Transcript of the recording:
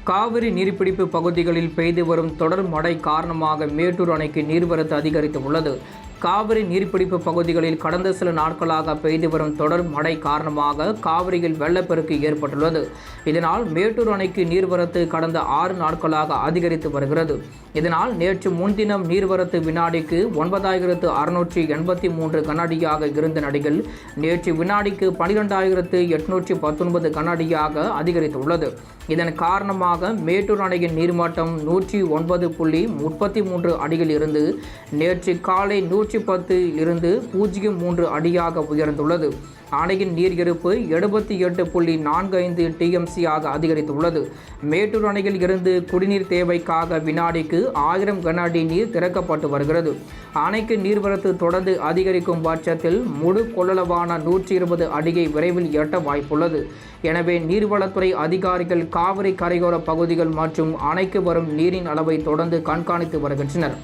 காவிரி நீர்பிடிப்பு பகுதிகளில் பெய்து வரும் தொடர் மழை காரணமாக மேட்டூர் அணைக்கு நீர்வரத்து அதிகரித்து உள்ளது. காவிரி நீர்பிடிப்பு பகுதிகளில் கடந்த சில நாட்களாக பெய்து வரும் தொடர் மழை காரணமாக காவிரியில் வெள்ளப்பெருக்கு ஏற்பட்டுள்ளது. இதனால் மேட்டூர் அணைக்கு நீர்வரத்து கடந்த 6 நாட்களாக அதிகரித்து வருகிறது. இதனால் நேற்று முன்தினம் நீர்வரத்து வினாடிக்கு 9683 கனஅடியாக இருந்த நிலையில் நேற்று வினாடிக்கு 12819 கனஅடியாக அதிகரித்துள்ளது. இதன் காரணமாக மேட்டூர் அணையின் நீர்மட்டம் 109.33 அடியில் இருந்து நேற்று காலை 110 இருந்து 0.3 அடியாக உயர்ந்துள்ளது. அணையின் நீர் இருப்பு 78.45 TMC ஆக அதிகரித்துள்ளது. மேட்டூர் அணையில் இருந்து குடிநீர் தேவைக்காக வினாடிக்கு 1000 கன அடி நீர் திறக்கப்பட்டு வருகிறது. அணைக்கு நீர்வரத்து தொடர்ந்து அதிகரிக்கும் பட்சத்தில் முழு கொள்ளளவான 120 அடியை விரைவில் எட்ட வாய்ப்புள்ளது. எனவே நீர்வளத்துறை அதிகாரிகள் காவிரி கரையோர பகுதிகள் மற்றும் அணைக்கு வரும் நீரின் அளவை தொடர்ந்து கண்காணித்து வருகின்றனர்.